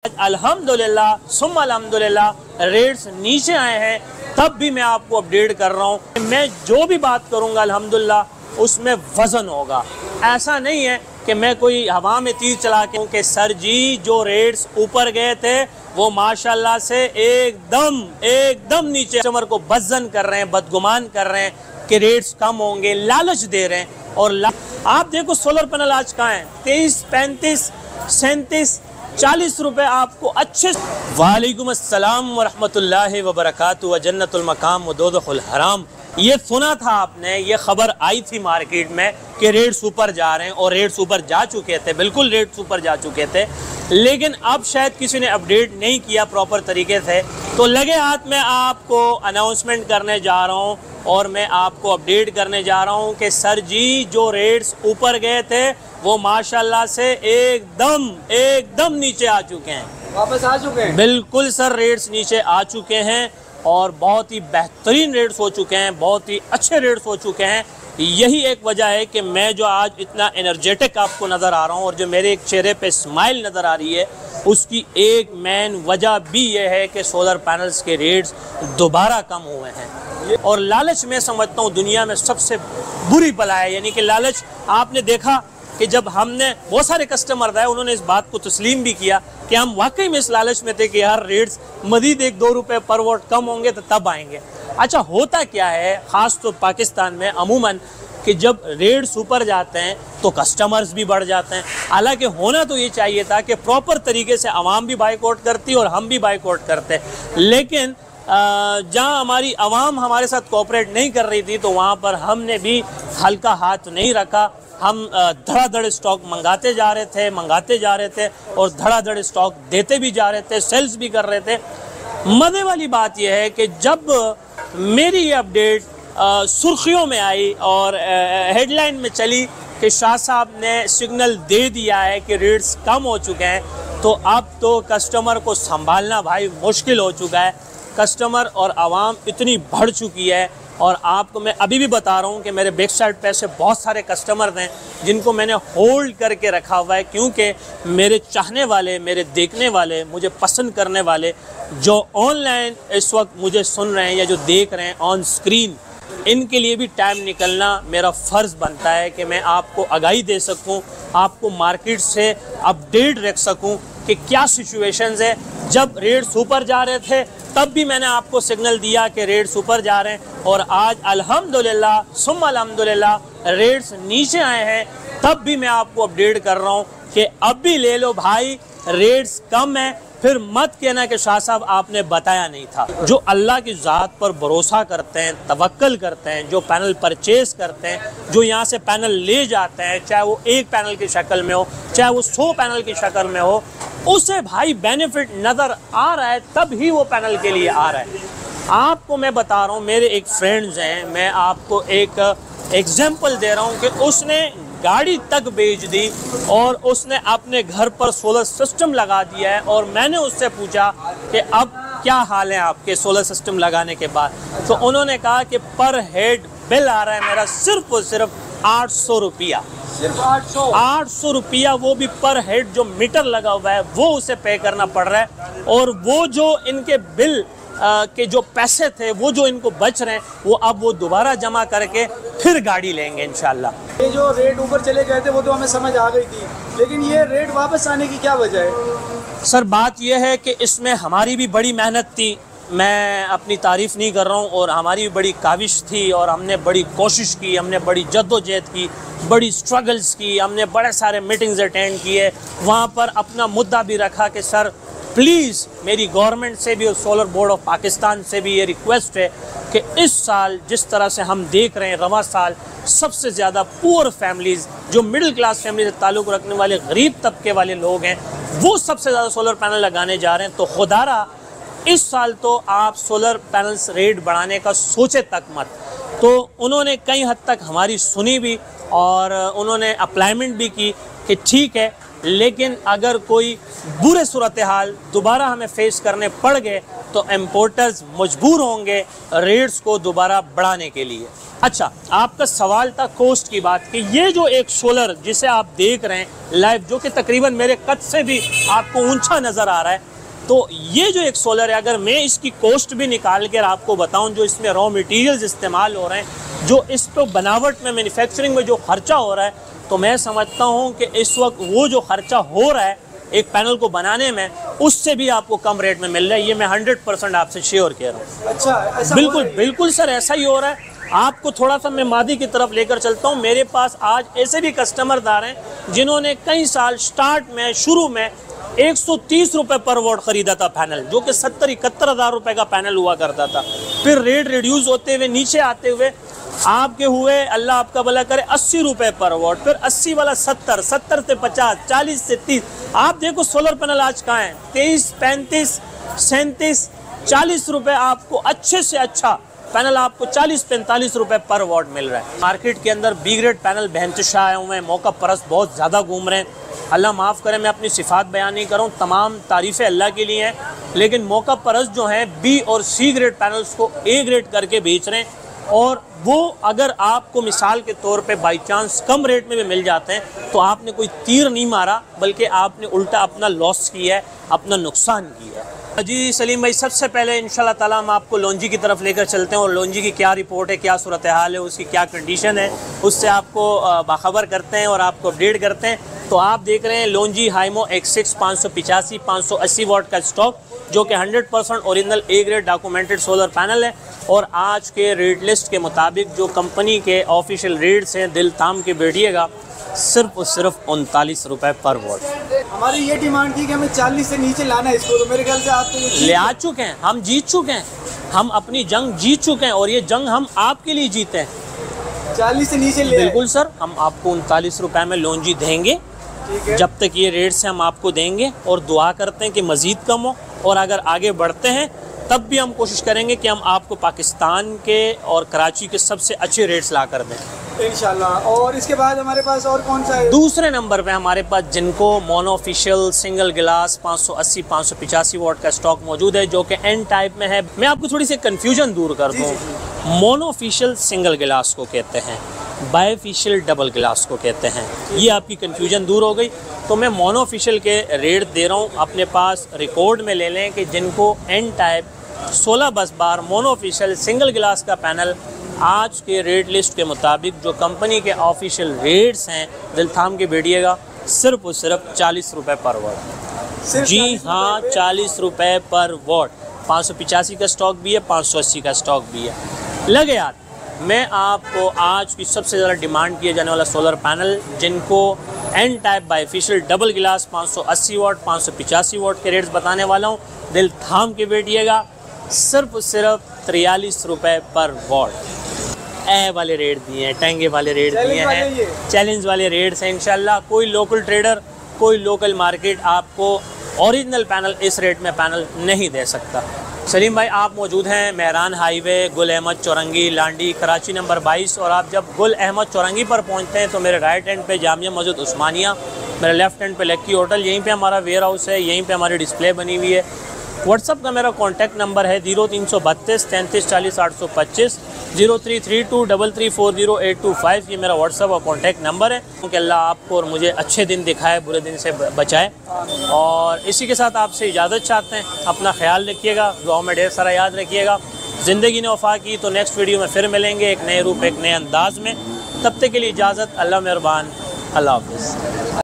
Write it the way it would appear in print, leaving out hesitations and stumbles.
अल्हम्दुलिल्लाह सुम्मा अल्हम्दुलिल्लाह रेट्स नीचे आए हैं, तब भी मैं आपको अपडेट कर रहा हूँ। मैं जो भी बात करूँगा अल्हम्दुलिल्लाह उसमें वज़न होगा। ऐसा नहीं है कि मैं कोई हवा में तीर चला के कि सर जी जो रेट्स ऊपर गए थे वो माशाल्लाह से एकदम नीचे। कस्टमर को बज़न कर रहे हैं, बदगुमान कर रहे हैं कि रेट्स कम होंगे, लालच दे रहे हैं। और आप देखो सोलर पैनल आज कहाँ हैं, 23, 35, 37, 40 रुपए आपको अच्छे। वालेकुम अस्सलाम वरहमतुल्लाहि वबरकातुहू व जन्नतुल मकाम व दोज़खुल हराम। ये सुना था आपने, ये खबर आई थी मार्केट में कि रेट्स ऊपर जा रहे हैं और रेट्स ऊपर जा चुके थे, बिल्कुल रेट्स ऊपर जा चुके थे। लेकिन अब शायद किसी ने अपडेट नहीं किया प्रॉपर तरीके से, तो लगे हाथ में आपको अनाउंसमेंट करने जा रहा हूँ और मैं आपको अपडेट करने जा रहा हूँ कि सर जी जो रेट्स ऊपर गए थे वो माशाल्लाह से एकदम नीचे आ चुके हैं, वापस आ चुके हैं। बिल्कुल सर, रेट्स नीचे आ चुके हैं और बहुत ही बेहतरीन रेट्स हो चुके हैं, बहुत ही अच्छे रेट्स हो चुके हैं। यही एक वजह है कि मैं जो आज इतना एनर्जेटिक आपको नज़र आ रहा हूँ और जो मेरे एक चेहरे पे स्माइल नज़र आ रही है, उसकी एक मेन वजह भी ये है कि सोलर पैनल्स के रेट्स दोबारा कम हुए हैं। और लालच मैं समझता हूँ दुनिया में सबसे बुरी बला है, यानी कि लालच। आपने देखा कि जब हमने बहुत सारे कस्टमर आए, उन्होंने इस बात को तस्लीम भी किया कि हम वाकई में इस लालच में थे कि यार रेट्स मज़ीद 1-2 रुपए पर वोट कम होंगे तो तब आएंगे। अच्छा, होता क्या है ख़ास तो पाकिस्तान में अमूमन कि जब रेट्स ऊपर जाते हैं तो कस्टमर्स भी बढ़ जाते हैं। हालांकि होना तो ये चाहिए था कि प्रॉपर तरीके से आवाम भी बाइकआउट करती और हम भी बाइकआउट करते, लेकिन जहाँ हमारी आवाम हमारे साथ कोऑपरेट नहीं कर रही थी तो वहाँ पर हमने भी हल्का हाथ नहीं रखा। हम धड़ाधड़ स्टॉक मंगाते जा रहे थे और धड़ाधड़ स्टॉक देते भी जा रहे थे, सेल्स भी कर रहे थे। मज़े वाली बात यह है कि जब मेरी ये अपडेट सुर्खियों में आई और हेडलाइन में चली कि शाह साहब ने सिग्नल दे दिया है कि रेट्स कम हो चुके हैं, तो अब तो कस्टमर को संभालना भाई मुश्किल हो चुका है। कस्टमर और आवाम इतनी बढ़ चुकी है। और आपको मैं अभी भी बता रहा हूँ कि मेरे बैक साइड पे ऐसे बहुत सारे कस्टमर हैं जिनको मैंने होल्ड करके रखा हुआ है, क्योंकि मेरे चाहने वाले, मेरे देखने वाले, मुझे पसंद करने वाले जो ऑनलाइन इस वक्त मुझे सुन रहे हैं या जो देख रहे हैं ऑन स्क्रीन, इनके लिए भी टाइम निकलना मेरा फ़र्ज़ बनता है कि मैं आपको आगाही दे सकूं, आपको मार्केट से अपडेट रख सकूं कि क्या सिचुएशंस है। जब रेट्स ऊपर जा रहे थे तब भी मैंने आपको सिग्नल दिया कि रेट्स ऊपर जा रहे हैं, और आज अल्हम्दुलिल्लाह सुम्मा अल्हम्दुलिल्लाह रेट्स नीचे आए हैं, तब भी मैं आपको अपडेट कर रहा हूँ कि अब भी ले लो भाई, रेट्स कम है। फिर मत कहना कि शाह साहब आपने बताया नहीं था। जो अल्लाह की ज़ात पर भरोसा करते हैं, तवक्कल करते हैं, जो पैनल परचेज़ करते हैं, जो यहाँ से पैनल ले जाते हैं, चाहे वो एक पैनल की शक्ल में हो, चाहे वो 100 पैनल की शक्ल में हो, उसे भाई बेनिफिट नज़र आ रहा है, तब ही वो पैनल के लिए आ रहा है। आपको मैं बता रहा हूँ, मेरे एक फ्रेंड्स हैं, मैं आपको एक एग्जाम्पल दे रहा हूँ कि उसने गाड़ी तक बेच दी और उसने अपने घर पर सोलर सिस्टम लगा दिया है। और मैंने उससे पूछा कि अब क्या हाल है आपके सोलर सिस्टम लगाने के बाद, तो उन्होंने कहा कि पर हेड बिल आ रहा है मेरा सिर्फ और सिर्फ 800 रुपया। सिर्फ 800 रुपया, वो भी पर हेड। जो मीटर लगा हुआ है वो उसे पे करना पड़ रहा है, और वो जो इनके बिल के जो पैसे थे वो जो इनको बच रहे हैं वो अब वो दोबारा जमा करके फिर गाड़ी लेंगे इंशाल्लाह। ये जो रेट ऊपर चले गए थे वो तो हमें समझ आ गई थी, लेकिन ये रेट वापस आने की क्या वजह है? सर बात यह है कि इसमें हमारी भी बड़ी मेहनत थी, मैं अपनी तारीफ़ नहीं कर रहा हूँ, और हमारी भी बड़ी काविश थी और हमने बड़ी कोशिश की, हमने बड़ी जद्दोजहद की, बड़ी स्ट्रगल्स की, हमने बड़े सारे मीटिंग्स अटेंड किए। वहाँ पर अपना मुद्दा भी रखा कि सर प्लीज़, मेरी गवर्नमेंट से भी और सोलर बोर्ड ऑफ पाकिस्तान से भी ये रिक्वेस्ट है कि इस साल जिस तरह से हम देख रहे हैं, रवां साल सबसे ज़्यादा पुअर फैमिलीज़, जो मिडिल क्लास फैमिली से ताल्लुक़ रखने वाले गरीब तबके वाले लोग हैं, वो सबसे ज़्यादा सोलर पैनल लगाने जा रहे हैं। तो खुदारा इस साल तो आप सोलर पैनल्स रेट बढ़ाने का सोचे तक मत। तो उन्होंने कई हद तक हमारी सुनी भी और उन्होंने अप्लाइमेंट भी की कि ठीक है, लेकिन अगर कोई बुरे सूरत हाल दोबारा हमें फेस करने पड़ गए तो इम्पोर्टर्स मजबूर होंगे रेट्स को दोबारा बढ़ाने के लिए। अच्छा, आपका सवाल था कोस्ट की बात कि ये जो एक सोलर जिसे आप देख रहे हैं लाइव, जो कि तकरीबन मेरे कद से भी आपको ऊंचा नज़र आ रहा है, तो ये जो एक सोलर है, अगर मैं इसकी कॉस्ट भी निकाल कर आपको बताऊं, जो इसमें रॉ मटेरियल्स इस्तेमाल हो रहे हैं, जो इस पर बनावट में मैन्युफैक्चरिंग में जो खर्चा हो रहा है, तो मैं समझता हूं कि इस वक्त वो जो खर्चा हो रहा है एक पैनल को बनाने में, उससे भी आपको कम रेट में मिल रहा है। ये मैं 100% आपसे श्योर कह रहा हूँ। अच्छा, ऐसा बिल्कुल बिल्कुल सर, ऐसा ही हो रहा है। आपको थोड़ा सा मैं मादी की तरफ लेकर चलता हूँ। मेरे पास आज ऐसे भी कस्टमरदार हैं जिन्होंने कई साल शुरू में 130 रुपये पर वॉट ख़रीदा था पैनल, जो कि 70-71 हज़ार रुपये का पैनल हुआ करता था। फिर रेट रिड्यूस होते हुए नीचे आते हुए आपके हुए, अल्लाह आपका भला करे, 80 रुपये पर वॉट, फिर 80 वाला 70, 70 से 50, 40 से 30। आप देखो सोलर पैनल आज कहाँ हैं, 23, 35, 37, 40 रुपये आपको अच्छे से अच्छा पैनल आपको 40-45 रुपये पर वॉट मिल रहा है। मार्केट के अंदर बी ग्रेड पैनल बेहतशा आए हुए हैं, मौका परस्त बहुत ज़्यादा घूम रहे हैं। अल्लाह माफ़ करे, मैं अपनी सिफ़ात बयान नहीं कर रहा हूँ, तमाम तारीफ़ें अल्लाह के लिए हैं, लेकिन मौका परस्त जो हैं बी और सी ग्रेड पैनल्स को ए ग्रेड करके बेच रहे हैं। और वो अगर आपको मिसाल के तौर पे बाई चांस कम रेट में भी मिल जाते हैं, तो आपने कोई तीर नहीं मारा, बल्कि आपने उल्टा अपना लॉस किया है, अपना नुकसान किया है। जी सलीम भाई, सबसे पहले इंशाल्लाह ताला हम आपको लॉन्जी की तरफ लेकर चलते हैं और लॉन्जी की क्या रिपोर्ट है, क्या सूरत हाल है, उसकी क्या कंडीशन है, उससे आपको बाखबर करते हैं और आपको अपडेट करते हैं। तो आप देख रहे हैं लॉन्जी हाइमो X6 585 580 वाट का स्टॉक, जो कि 100% original A grade documented solar panel है। और आज के रेट लिस्ट के मुताबिक जो कंपनी के ऑफिशियल रेट्स हैं, दिल थाम के बैठिएगा, सिर्फ और सिर्फ 39 रुपये पर वॉट। हमारी ये डिमांड थी कि हमें 40 से नीचे लाना है इसको, तो मेरे ख्याल से आप तो ये ले आ चुके हैं, हम जीत चुके हैं, हम अपनी जंग जीत चुके हैं और ये जंग हम आपके लिए जीते हैं। 40 से नीचे ले बिल्कुल सर, हम आपको 39 रुपये में लॉन्जी देंगे। ठीक है, जब तक ये रेट से हम आपको देंगे और दुआ करते हैं कि मज़ीद कम हो, और अगर आगे बढ़ते हैं तब भी हम कोशिश करेंगे कि हम आपको पाकिस्तान के और कराची के सबसे अच्छे रेट्स ला कर दें इंशाल्लाह। और इसके बाद हमारे पास और कौन सा है? दूसरे नंबर पे हमारे पास जिनको मोनोफिशियल सिंगल गिलास 580 585 वाट का स्टॉक मौजूद है, जो कि एन टाइप में है। मैं आपको थोड़ी सी कन्फ्यूजन दूर कर दूँ, मोनोफिशियल सिंगल गिलास को कहते हैं, बायफिशियल डबल गिलास को कहते हैं, ये आपकी कन्फ्यूजन दूर हो गई। तो मैं मोनोफिशियल के रेट दे रहा हूँ, अपने पास रिकॉर्ड में ले लें कि जिनको एन टाइप 16 बस बार मोनोफिशियल सिंगल गिलास का पैनल आज के रेट लिस्ट के मुताबिक जो कंपनी के ऑफिशियल रेट्स हैं, दिल थाम के बैठिएगा, सिर्फ और सिर्फ 40 रुपये पर वॉट। जी हाँ, 40 रुपये पर वॉट। 585 का स्टॉक भी है, 580 का स्टॉक भी है। लगे यार, मैं आपको आज की सबसे ज़्यादा डिमांड किया जाने वाला सोलर पैनल, जिनको एन टाइप बायफिशियल डबल गिलास 580 वाट 585 वाट के रेट्स बताने वाला हूँ। दिल थाम के बैठिएगा, सिर्फ सिर्फ 43 रुपये पर वॉट। ए वाले रेट दिए हैं, टेंगे वाले रेट दिए हैं, चैलेंज वाले रेट्स हैं। इंशाल्लाह कोई लोकल ट्रेडर, कोई लोकल मार्केट आपको ओरिजिनल पैनल इस रेट में पैनल नहीं दे सकता। सलीम भाई, आप मौजूद हैं मेहरान हाईवे, गुल अहमद चौरंगी, लांडी, कराची नंबर 22। और आप जब गुल अहमद चौरंगी पर पहुंचते हैं तो मेरे राइट हैंड पे जामिया मस्जिद उस्मानिया, मेरे लेफ्ट हैंड पे लक्की होटल, यहीं पे हमारा वेयर हाउस है, यहीं पे हमारी डिस्प्ले बनी हुई है। व्हाट्सअप का मेरा कॉन्टैक्ट नंबर है 0332 33 40 825, 0332 3340 ये मेरा व्हाट्सअप और कॉन्टैक्ट नंबर है। कि अल्लाह आपको और मुझे अच्छे दिन दिखाए, बुरे दिन से बचाए। और इसी के साथ आपसे इजाज़त चाहते हैं। अपना ख्याल रखिएगा, दुआओं में ढेर सारा याद रखिएगा। ज़िंदगी ने वफ़ा की तो नेक्स्ट वीडियो में फिर मिलेंगे एक नए रूप, एक नए अंदाज में। तब तक के लिए इजाज़त, अल्लाह मेहरबान, अल्लाह हाफ़िज़।